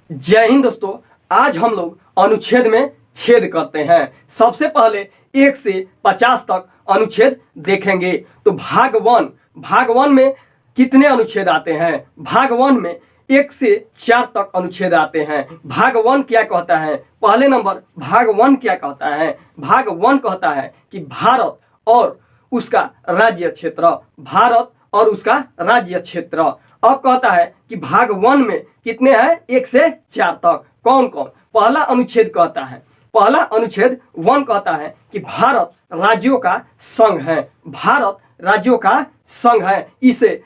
जय हिंद दोस्तों। आज हम लोग अनुच्छेद में छेद करते हैं। सबसे पहले 1 से 50 तक अनुच्छेद देखेंगे। तो भाग वन में कितने अनुच्छेद आते हैं? भाग वन में 1 से 4 तक अनुच्छेद आते हैं। भाग वन क्या कहता है? पहले नंबर भाग वन क्या कहता है? भाग वन कहता है कि भारत और उसका राज्य क्षेत्र, भारत और उसका राज्य क्षेत्र। अब कहता है कि भाग वन में कितने हैं? 1 से 4 तक। कौन कौन? पहला अनुच्छेद कहता है, पहला अनुच्छेद 1 कहता है कि भारत राज्यों का संघ है। भारत राज्यों का संघ है, इसे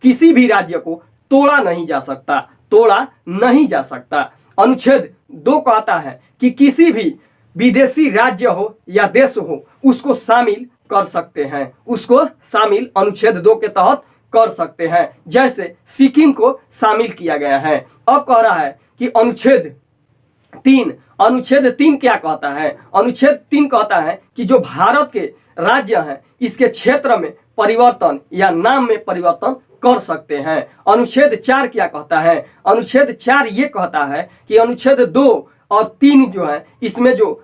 किसी भी राज्य को तोड़ा नहीं जा सकता, तोड़ा नहीं जा सकता। अनुच्छेद 2 कहता है कि किसी भी विदेशी राज्य हो या देश हो उसको शामिल कर सकते हैं, उसको शामिल अनुच्छेद 2 के तहत कर सकते हैं। जैसे सिक्किम को शामिल किया गया है। अब कह रहा है कि अनुच्छेद 3 क्या कहता है? अनुच्छेद 3 कहता है कि जो भारत के राज्य हैं इसके क्षेत्र में परिवर्तन या नाम में परिवर्तन कर सकते हैं। अनुच्छेद 4 क्या कहता है? अनुच्छेद 4 ये कहता है कि अनुच्छेद 2 और 3 जो है, इसमें जो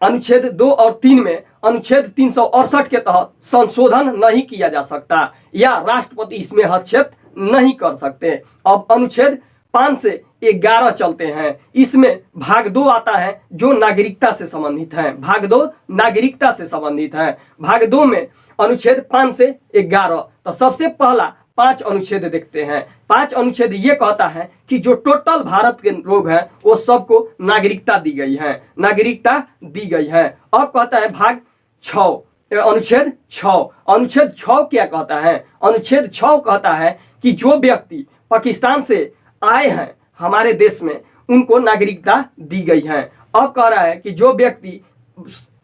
अनुच्छेद 2 और 3 में अनुच्छेद 368 के तहत संशोधन नहीं किया जा सकता या राष्ट्रपति इसमें हस्तक्षेप नहीं कर सकते। अब अनुच्छेद 5 से 11 चलते हैं। इसमें भाग 2 आता है जो नागरिकता से संबंधित है। भाग 2 नागरिकता से संबंधित है। भाग 2 में अनुच्छेद 5 से 11। तो सबसे पहला 5 अनुच्छेद देखते हैं। 5 अनुच्छेद ये कहता है कि जो टोटल भारत के लोग हैं वो सबको नागरिकता दी गई है, नागरिकता दी गई है। अब कहता है भाग 6, अनुच्छेद 6। अनुच्छेद 6 क्या कहता है? अनुच्छेद 6 कहता है कि जो व्यक्ति पाकिस्तान से आए हैं हमारे देश में उनको नागरिकता दी गई है। अब कह रहा है कि जो व्यक्ति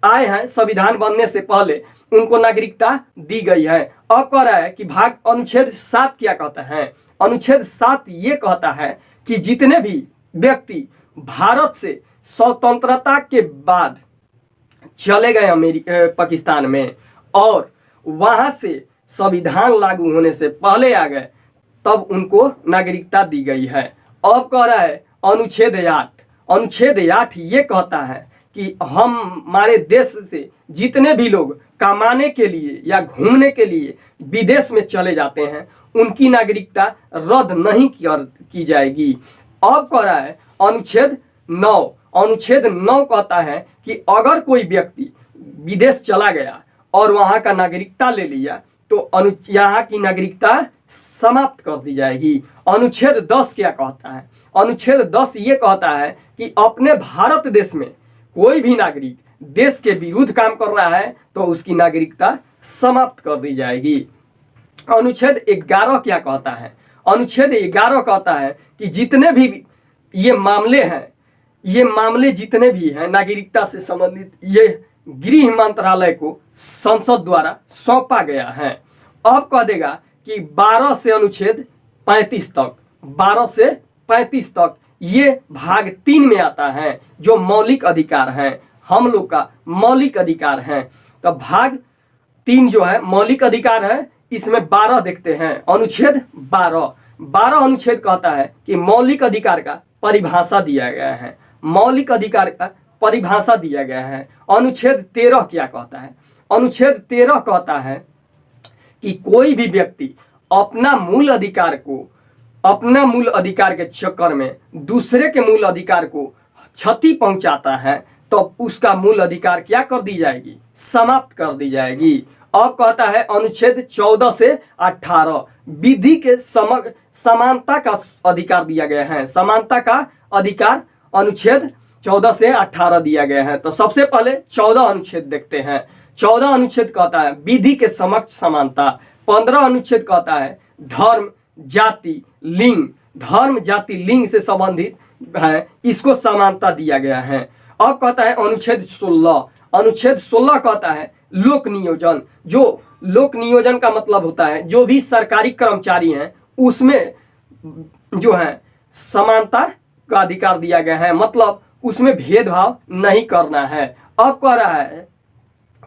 आए हैं संविधान बनने से पहले उनको नागरिकता दी गई है। अब कह रहा है कि भाग अनुच्छेद 7 क्या कहता है? अनुच्छेद 7 ये कहता है कि जितने भी व्यक्ति भारत से स्वतंत्रता के बाद चले गए पाकिस्तान में और वहां से संविधान लागू होने से पहले आ गए तब उनको नागरिकता दी गई है। अब कह रहा है अनुच्छेद 8 ये कहता है कि हमारे देश से जितने भी लोग कमाने के लिए या घूमने के लिए विदेश में चले जाते हैं उनकी नागरिकता रद्द नहीं की जाएगी। अब कह रहा है अनुच्छेद 9 कहता है कि अगर कोई व्यक्ति विदेश चला गया और वहां का नागरिकता ले लिया तो यहाँ की नागरिकता समाप्त कर दी जाएगी। अनुच्छेद 10 क्या कहता है? अनुच्छेद 10 ये कहता है कि अपने भारत देश में कोई भी नागरिक देश के विरुद्ध काम कर रहा है तो उसकी नागरिकता समाप्त कर दी जाएगी। अनुच्छेद 11 क्या कहता है? अनुच्छेद 11 कहता है कि जितने भी ये मामले हैं, ये मामले जितने भी हैं नागरिकता से संबंधित, ये गृह मंत्रालय को संसद द्वारा सौंपा गया है। अब कह देगा कि 12 से अनुच्छेद 35 तक, 12 से 35 तक ये भाग 3 में आता है जो मौलिक अधिकार हैं, हम लोग का मौलिक अधिकार है। तो भाग 3 जो है मौलिक अधिकार है, इसमें 12 देखते हैं। अनुच्छेद 12 अनुच्छेद कहता है कि मौलिक अधिकार का परिभाषा दिया गया है, मौलिक अधिकार का परिभाषा दिया गया है। अनुच्छेद 13 क्या कहता है? अनुच्छेद 13 कहता है कि कोई भी व्यक्ति अपना मूल अधिकार के चक्कर में दूसरे के मूल अधिकार को क्षति पहुंचाता है तो उसका मूल अधिकार क्या कर दी जाएगी? समाप्त कर दी जाएगी। अब कहता है अनुच्छेद 14 से 18 विधि के समानता का अधिकार दिया गया है। समानता का अधिकार अनुच्छेद 14 से 18 दिया गया है। तो सबसे पहले 14 अनुच्छेद देखते हैं। 14 अनुच्छेद कहता है विधि के समक्ष समानता। 15 अनुच्छेद कहता है धर्म जाति लिंग से संबंधित है, इसको समानता दिया गया है। अब कहता है अनुच्छेद 16 कहता है लोक नियोजन। जो लोक नियोजन का मतलब होता है जो भी सरकारी कर्मचारी हैं उसमें जो है समानता का अधिकार दिया गया है, मतलब उसमें भेदभाव नहीं करना है। अब कह रहा है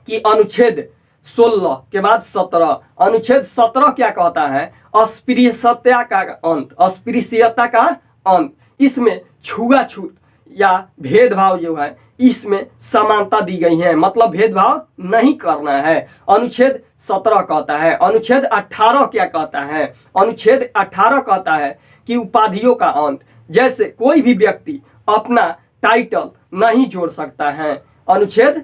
कि अनुच्छेद 16 के बाद 17, अनुच्छेद 17 क्या कहता है? अस्पृश्यता का अंत, अस्पृश्यता का अंत। इसमें छुआछूत या भेदभाव जो है इसमें समानता दी गई है, मतलब भेदभाव नहीं करना है। अनुच्छेद 17 कहता है। अनुच्छेद 18 क्या कहता है? अनुच्छेद 18 कहता है कि उपाधियों का अंत, जैसे कोई भी व्यक्ति अपना टाइटल नहीं जोड़ सकता है, अनुच्छेद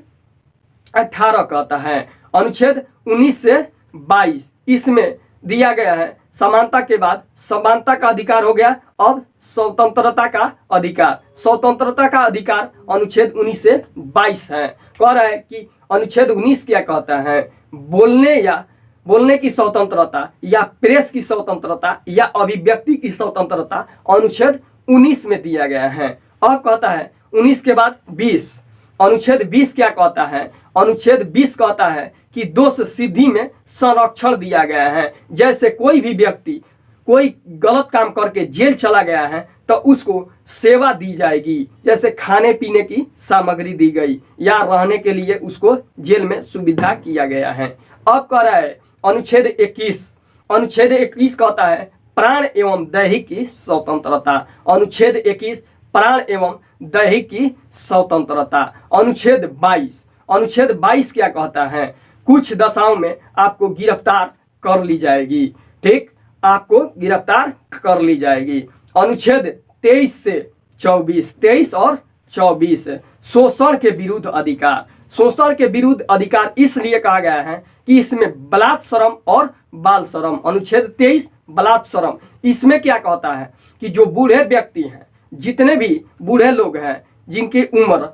18 कहता है। अनुच्छेद 19 से 22 इसमें दिया गया है समानता के बाद समानता का अधिकार हो गया, अब स्वतंत्रता का अधिकार। स्वतंत्रता का अधिकार अनुच्छेद 19 से 22 है। कह रहा है कि अनुच्छेद 19 क्या कहता है? बोलने की स्वतंत्रता या प्रेस की स्वतंत्रता या अभिव्यक्ति की स्वतंत्रता अनुच्छेद 19 में दिया गया है। अब कहता है 19 के बाद 20, अनुच्छेद 20 क्या कहता है? अनुच्छेद 20 कहता है कि दोष सिद्धि में संरक्षण दिया गया है। जैसे कोई भी व्यक्ति कोई गलत काम करके जेल चला गया है तो उसको सेवा दी जाएगी, जैसे खाने पीने की सामग्री दी गई या रहने के लिए उसको जेल में सुविधा किया गया है। अब कह रहा है अनुच्छेद 21, अनुच्छेद 21 कहता है प्राण एवं दैहिक की स्वतंत्रता। अनुच्छेद 21 प्राण एवं दैहिक की स्वतंत्रता। अनुच्छेद 22, अनुच्छेद 22 क्या कहता है? कुछ दशाओं में आपको गिरफ्तार कर ली जाएगी, ठीक, आपको गिरफ्तार कर ली जाएगी। अनुच्छेद 23 से 24, 23 और 24 शोषण के विरुद्ध अधिकार। शोषण के विरुद्ध अधिकार इसलिए कहा गया है कि इसमें बलात्श्रम और बाल श्रम। अनुच्छेद 23 बलात्श्रम, इसमें क्या कहता है कि जो बूढ़े व्यक्ति हैं, जितने भी बूढ़े लोग हैं जिनकी उम्र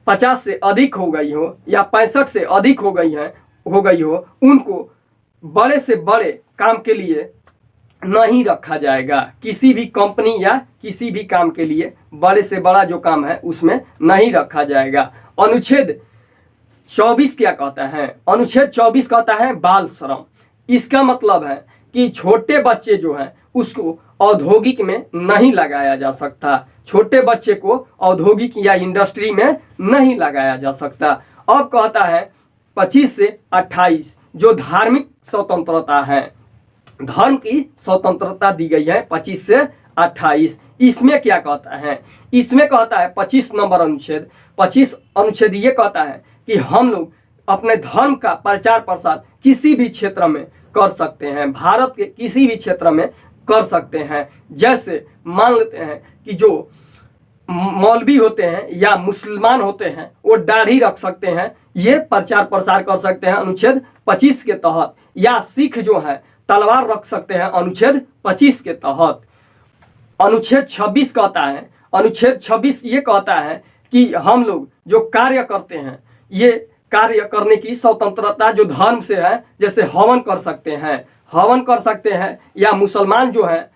50 से अधिक हो गई हो या 65 से अधिक हो गई हो, उनको बड़े से बड़े काम के लिए नहीं रखा जाएगा। किसी भी कंपनी या किसी भी काम के लिए बड़े से बड़ा जो काम है उसमें नहीं रखा जाएगा। अनुच्छेद 24 क्या कहता है? अनुच्छेद 24 कहता है बाल श्रम। इसका मतलब है कि छोटे बच्चे जो हैं उसको औद्योगिक में नहीं लगाया जा सकता, छोटे बच्चे को औद्योगिक या इंडस्ट्री में नहीं लगाया जा सकता। अब कहता है 25 से 28 जो धार्मिक स्वतंत्रता है, धर्म की स्वतंत्रता दी गई है 25 से 28। इसमें क्या कहता है? इसमें कहता है 25 नंबर अनुच्छेद, 25 अनुच्छेद ये कहता है कि हम लोग अपने धर्म का प्रचार प्रसार किसी भी क्षेत्र में कर सकते हैं, भारत के किसी भी क्षेत्र में कर सकते हैं। जैसे मान लेते हैं कि जो मौलवी होते हैं या मुसलमान होते हैं वो दाढ़ी रख सकते हैं, ये प्रचार प्रसार कर सकते हैं अनुच्छेद 25 के तहत। या सिख जो है तलवार रख सकते हैं अनुच्छेद 25 के तहत। अनुच्छेद 26 कहता है, अनुच्छेद 26 ये कहता है कि हम लोग जो कार्य करते हैं ये कार्य करने की स्वतंत्रता जो धर्म से है, जैसे हवन कर सकते हैं, हवन कर सकते हैं, या मुसलमान जो है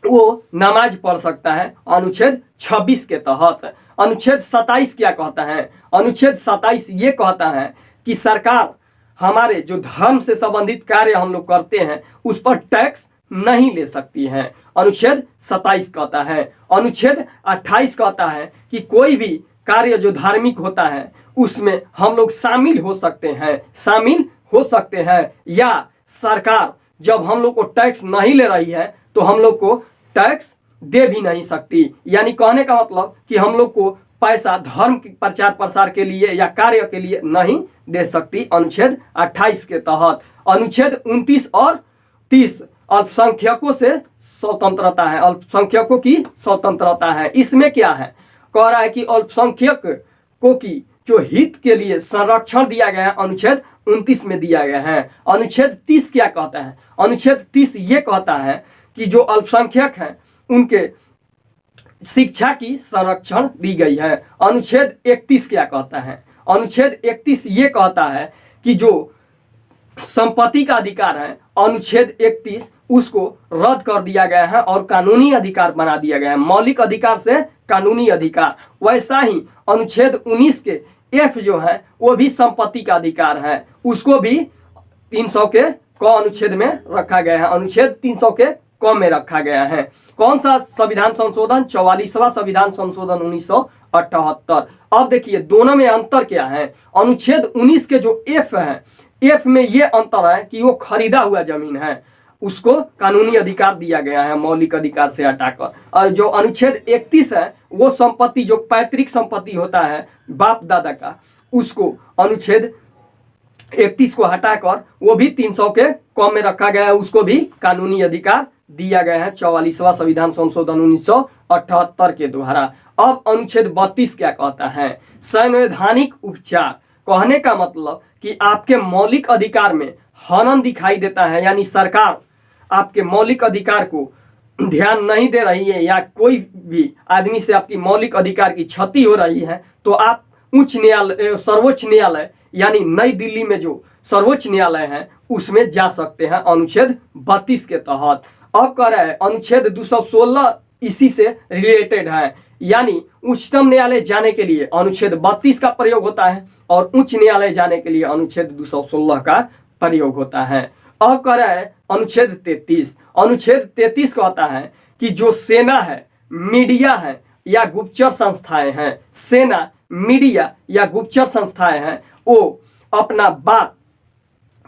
वो नमाज पढ़ सकता है अनुच्छेद 26 के तहत। अनुच्छेद 27 क्या कहता है? अनुच्छेद 27 ये कहता है कि सरकार हमारे जो धर्म से संबंधित कार्य हम लोग करते हैं उस पर टैक्स नहीं ले सकती है, अनुच्छेद 27 कहता है। अनुच्छेद 28 कहता है कि कोई भी कार्य जो धार्मिक होता है उसमें हम लोग शामिल हो सकते हैं, या सरकार जब हम लोग को टैक्स नहीं ले रही है तो हम लोग को टैक्स दे भी नहीं सकती। यानी कहने का मतलब कि हम लोग को पैसा धर्म के प्रचार प्रसार के लिए या कार्य के लिए नहीं दे सकती, अनुच्छेद 28 के तहत। अनुच्छेद 29 और 30 अल्पसंख्यकों से स्वतंत्रता है, अल्पसंख्यकों की स्वतंत्रता है। इसमें क्या है? कह रहा है कि अल्पसंख्यकों की जो हित के लिए संरक्षण दिया गया है अनुच्छेद 29 में दिया गया है। अनुच्छेद 30 क्या कहता है? अनुच्छेद 30 ये कहता है कि जो अल्पसंख्यक हैं उनके शिक्षा की संरक्षण दी गई है। अनुच्छेद 31 क्या कहता है? अनुच्छेद 31 ये कहता है कि जो संपत्ति का अधिकार है, अनुच्छेद 31 उसको रद्द कर दिया गया है और कानूनी अधिकार बना दिया गया है, मौलिक अधिकार से कानूनी अधिकार। वैसा ही अनुच्छेद 19 के एफ जो है वो भी संपत्ति का अधिकार है, उसको भी 300 के क अनुच्छेद में रखा गया है, अनुच्छेद 300 के क में रखा गया है। कौन सा संविधान संशोधन? 44वां संविधान संशोधन 1978। अब देखिए दोनों में अंतर क्या है। अनुच्छेद 19 के जो एफ है, एफ में ये अंतर है कि वो खरीदा हुआ जमीन है, उसको कानूनी अधिकार दिया गया है मौलिक अधिकार से हटाकर। और जो अनुच्छेद 31 है वो संपत्ति जो पैतृक संपत्ति होता है बाप दादा का, उसको अनुच्छेद 31 को हटाकर वो भी 300 के कम में रखा गया है, उसको भी कानूनी अधिकार दिया गया है 44वां संविधान संशोधन 1978 के द्वारा। अब अनुच्छेद 32 क्या कहता है? संवैधानिक उपचार। कहने का मतलब कि आपके मौलिक अधिकार में हनन दिखाई देता है, यानी सरकार आपके मौलिक अधिकार को ध्यान नहीं दे रही है या कोई भी आदमी से आपकी मौलिक अधिकार की क्षति हो रही है, तो आप उच्च न्यायालय, सर्वोच्च न्यायालय यानी नई दिल्ली में जो सर्वोच्च न्यायालय है उसमें जा सकते हैं अनुच्छेद 32 के तहत। अब कह रहा है अनुच्छेद 216 इसी से रिलेटेड है, यानी उच्चतम न्यायालय जाने के लिए अनुच्छेद 32 का प्रयोग होता है और उच्च न्यायालय जाने के लिए अनुच्छेद 216 का प्रयोग होता है। अब कह रहा है अनुच्छेद 33। अनुच्छेद 33 कहता है कि जो सेना है, मीडिया है या गुप्तचर संस्थाएं हैं, सेना, मीडिया या गुप्तचर संस्थाएं हैं, वो अपना बात,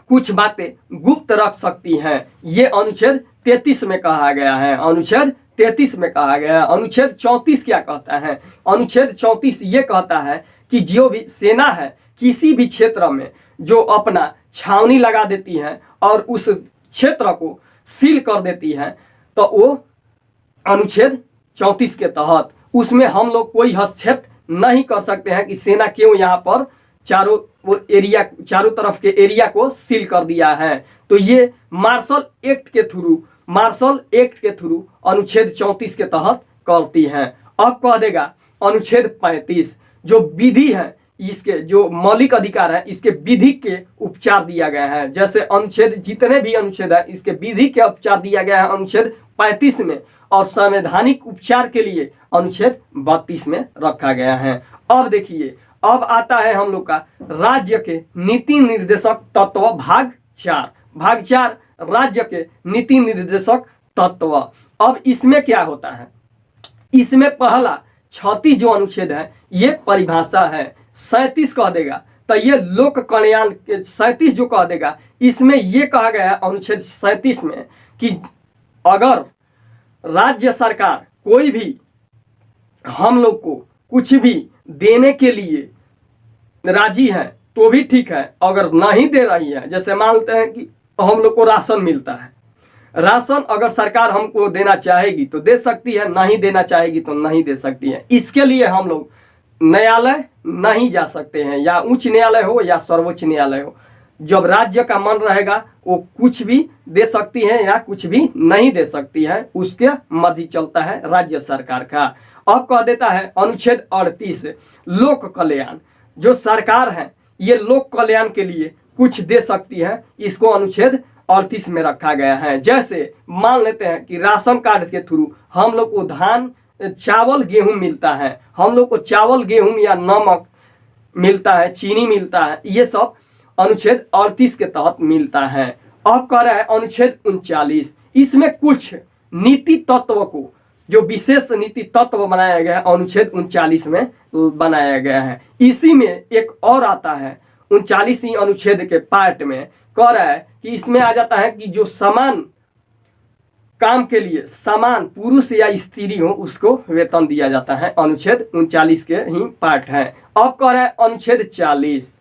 कुछ बातें गुप्त रख सकती हैं। ये अनुच्छेद 33 में कहा गया है। अनुच्छेद 33 में कहा गया है। अनुच्छेद 34 क्या कहता है? अनुच्छेद 34 ये कहता है कि जो भी सेना है किसी भी क्षेत्र में जो अपना छावनी लगा देती है और उस क्षेत्र को सील कर देती है, तो वो अनुच्छेद 34 के तहत उसमें हम लोग कोई हस्तक्षेप नहीं कर सकते हैं कि सेना क्यों यहाँ पर चारों तरफ के एरिया को सील कर दिया है। तो ये मार्शल एक्ट के थ्रू अनुच्छेद 34 के तहत करती हैं। अब कह देगा अनुच्छेद 35 जो विधि है, इसके जो मौलिक अधिकार है इसके विधि के उपचार दिया गया है। जैसे अनुच्छेद, जितने भी अनुच्छेद है इसके विधि के उपचार दिया गया है अनुच्छेद 35 में, और संवैधानिक उपचार के लिए अनुच्छेद 32 में रखा गया है। अब देखिए, अब आता है हम लोग का राज्य के नीति निर्देशक तत्व भाग 4। भाग 4 राज्य के नीति निर्देशक तत्व। अब इसमें क्या होता है? इसमें पहला 36 जो अनुच्छेद है ये परिभाषा है। 37 कह देगा तो ये लोक कल्याण के 37 जो कह देगा, इसमें ये कहा गया है अनुच्छेद 37 में कि अगर राज्य सरकार कोई भी हम लोग को कुछ भी देने के लिए राजी है तो भी ठीक है, अगर नहीं दे रही है, जैसे मानते हैं कि हम लोग को राशन मिलता है, राशन अगर सरकार हमको देना चाहेगी तो दे सकती है, नहीं देना चाहेगी तो नहीं दे सकती है। इसके लिए हम लोग न्यायालय नहीं जा सकते हैं, या उच्च न्यायालय हो या सर्वोच्च न्यायालय हो। जब राज्य का मन रहेगा वो कुछ भी दे सकती है या कुछ भी नहीं दे सकती है, उसके मध्य चलता है राज्य सरकार का। अब कह देता है अनुच्छेद 38 लोक कल्याण। जो सरकार है ये लोक कल्याण के लिए कुछ दे सकती है, इसको अनुच्छेद 38 में रखा गया है। जैसे मान लेते हैं कि राशन कार्ड के थ्रू हम लोग को धान, चावल, गेहूं मिलता है, हम लोग को चावल, गेहूं या नमक मिलता है, चीनी मिलता है, ये सब अनुच्छेद 38 के तहत मिलता है। अब कह रहा है अनुच्छेद 39, इसमें कुछ नीति तत्व को, जो विशेष नीति तत्व बनाया गया है, अनुच्छेद 39 में बनाया गया है। इसी में एक और आता है 39 अनुच्छेद के पार्ट में, कह रहा है कि इसमें आ जाता है कि जो समान काम के लिए समान पुरुष या स्त्री हो उसको वेतन दिया जाता है। अनुच्छेद 39 के ही पार्ट है। अब कह रहा है अनुच्छेद 40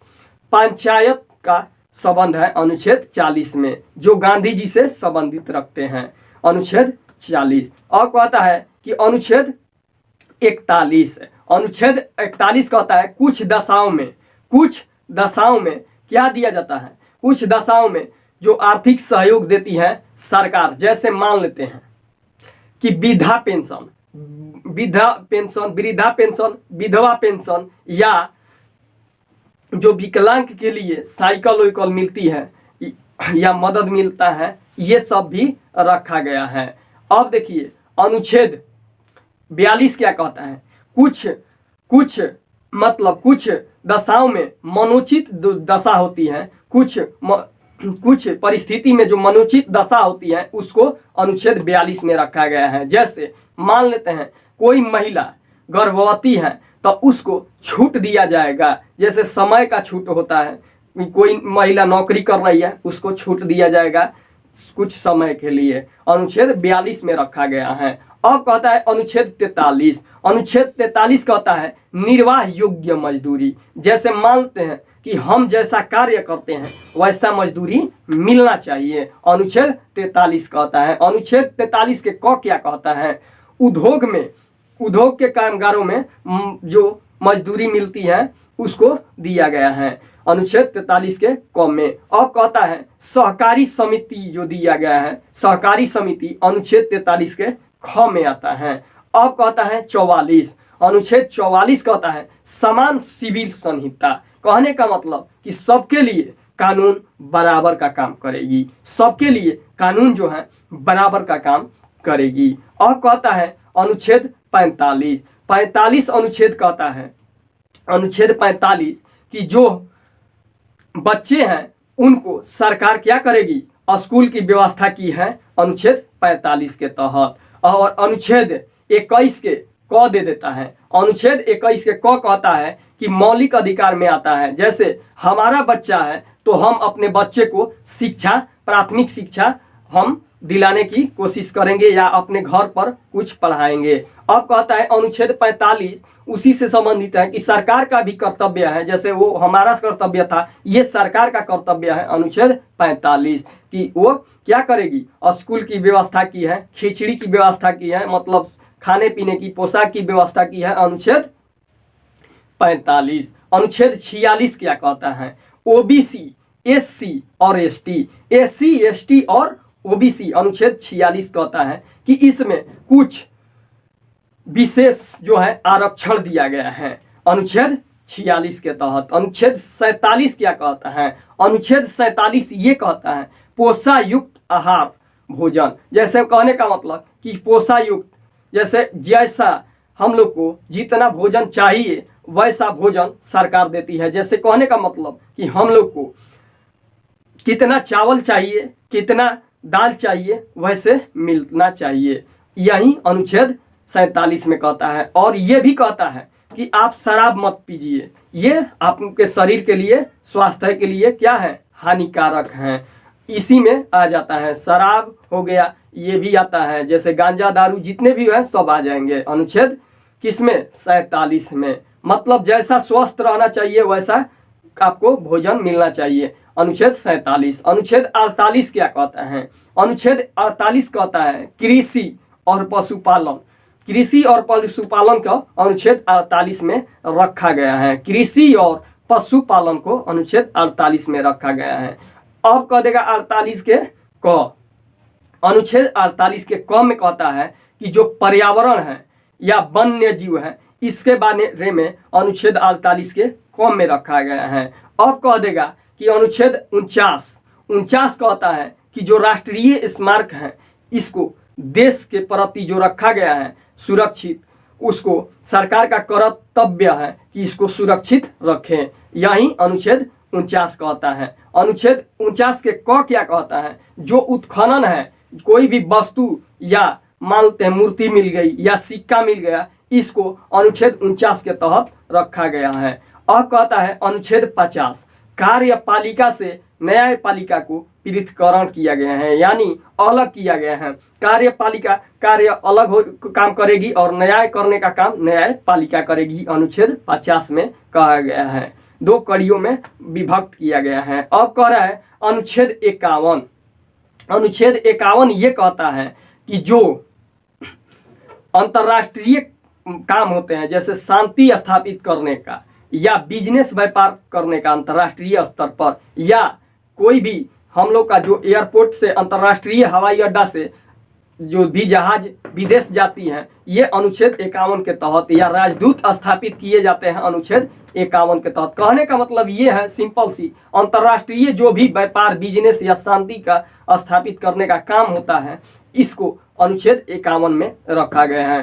पंचायत का संबंध है अनुच्छेद 40 में, जो गांधी जी से संबंधित रखते हैं, अनुच्छेद 40। अब कहता है कि अनुच्छेद 41, अनुच्छेद 41 कहता है कुछ दशाओं में क्या दिया जाता है? कुछ दशाओं में जो आर्थिक सहयोग देती है सरकार, जैसे मान लेते हैं कि वृद्धा पेंशन, विधवा पेंशन, या जो विकलांग के लिए साइकिल वाइकल मिलती है या मदद मिलता है, ये सब भी रखा गया है। अब देखिए अनुच्छेद 42 क्या कहता है? कुछ दशाओं में मनोचित दशा होती है, कुछ परिस्थिति में जो मनोचित दशा होती है उसको अनुच्छेद 42 में रखा गया है। जैसे मान लेते हैं कोई महिला गर्भवती है तो उसको छूट दिया जाएगा, जैसे समय का छूट होता है, कोई महिला नौकरी कर रही है उसको छूट दिया जाएगा कुछ समय के लिए अनुच्छेद 42 में रखा गया है। अब कहता है अनुच्छेद 43। अनुच्छेद 43 कहता है निर्वाह योग्य मजदूरी। जैसे मानते हैं कि हम जैसा कार्य करते हैं वैसा मजदूरी मिलना चाहिए, अनुच्छेद 43 कहता है। अनुच्छेद 43 के क क्या कहता है? उद्योग के कामगारों में जो मजदूरी मिलती है उसको दिया गया है, अनुच्छेद 43 के क में। अब कहता है सहकारी समिति जो दिया गया है, सहकारी समिति अनुच्छेद 43 के ख में आता है। अब कहता है 44, अनुच्छेद 44 कहता है समान सिविल संहिता। कहने का मतलब कि सबके लिए कानून बराबर का काम करेगी, सबके लिए कानून जो है बराबर का काम करेगी। अब कहता है अनुच्छेद 45 अनुच्छेद कहता है, अनुच्छेद 45 कि जो बच्चे हैं उनको सरकार क्या करेगी? स्कूल की व्यवस्था की है, अनुच्छेद 45 के तहत। और अनुच्छेद 21 के क दे देता है। अनुच्छेद 21 के क कहता है कि मौलिक अधिकार में आता है। जैसे हमारा बच्चा है तो हम अपने बच्चे को शिक्षा, प्राथमिक शिक्षा हम दिलाने की कोशिश करेंगे या अपने घर पर कुछ पढ़ाएंगे। अब कहता है अनुच्छेद 45 उसी से संबंधित है कि सरकार का भी कर्तव्य है, जैसे वो हमारा कर्तव्य था, ये सरकार का कर्तव्य है, अनुच्छेद 45 कि वो क्या करेगी? स्कूल की व्यवस्था की है, खिचड़ी की व्यवस्था की है, मतलब खाने पीने की, पोशाक की व्यवस्था की है, अनुच्छेद 45। अनुच्छेद 46 क्या कहता है? ओबीसी, एससी और एसटी और ओबीसी, अनुच्छेद 46 कहता है कि इसमें कुछ विशेष जो है आरक्षण दिया गया है, अनुच्छेद 46 के तहत। अनुच्छेद 47 क्या कहता है? अनुच्छेद 47 ये कहता है पोषा युक्त आहार भोजन। जैसे कहने का मतलब कि पोषा युक्त, जैसा हम लोग को जितना भोजन चाहिए वैसा भोजन सरकार देती है। जैसे कहने का मतलब कि हम लोग को कितना चावल चाहिए, कितना दाल चाहिए, वैसे मिलना चाहिए, यही अनुच्छेद 47 में कहता है। और ये भी कहता है कि आप शराब मत पीजिए, ये आपके शरीर के लिए, स्वास्थ्य के लिए क्या है? हानिकारक है। इसी में आ जाता है, शराब हो गया, ये भी आता है, जैसे गांजा, दारू, जितने भी है सब आ जाएंगे अनुच्छेद किसमें? 47 में। मतलब जैसा स्वस्थ रहना चाहिए वैसा आपको भोजन मिलना चाहिए, अनुच्छेद 47। अनुच्छेद 48 क्या कहता है? अनुच्छेद 48 कहता है कृषि और पशुपालन। कृषि और पशुपालन का अनुच्छेद 48 में रखा गया है। कृषि और पशुपालन को अनुच्छेद 48 में रखा गया है। अब कह देगा 48 के क। अनुच्छेद 48 के क में कहता है कि जो पर्यावरण है या वन्य जीव है, इसके बारे में अनुच्छेद 48 के क में रखा गया है। अब कह देगा कि अनुच्छेद 49 कहता है कि जो राष्ट्रीय स्मारक है इसको देश के प्रति जो रखा गया है सुरक्षित, उसको सरकार का कर्तव्य है कि इसको सुरक्षित रखें, यही अनुच्छेद 49 कहता है। अनुच्छेद 49 के क क्या कहता है? जो उत्खनन है, कोई भी वस्तु या मानते हैं मूर्ति मिल गई या सिक्का मिल गया, इसको अनुच्छेद 49 के तहत रखा गया है। अब कहता है अनुच्छेद 50 कार्यपालिका से न्यायपालिका को पृथक्करण किया गया है, यानी अलग किया गया है। कार्यपालिका कार्य अलग हो काम करेगी और न्याय करने का काम न्यायपालिका करेगी, अनुच्छेद 50 में कहा गया है। 2 कड़ियों में विभक्त किया गया है। अब कह रहा है अनुच्छेद 51। अनुच्छेद 51 ये कहता है कि जो अंतर्राष्ट्रीय काम होते हैं, जैसे शांति स्थापित करने का या बिजनेस व्यापार करने का अंतर्राष्ट्रीय स्तर पर, या कोई भी हम लोग का जो एयरपोर्ट से, अंतर्राष्ट्रीय हवाई अड्डा से जो भी जहाज विदेश जाती हैं, ये अनुच्छेद 51 के तहत, या राजदूत स्थापित किए जाते हैं अनुच्छेद 51 के तहत। कहने का मतलब ये है सिंपल सी, अंतर्राष्ट्रीय जो भी व्यापार, बिजनेस या शांति का स्थापित करने का काम होता है, इसको अनुच्छेद 51 में रखा गया है।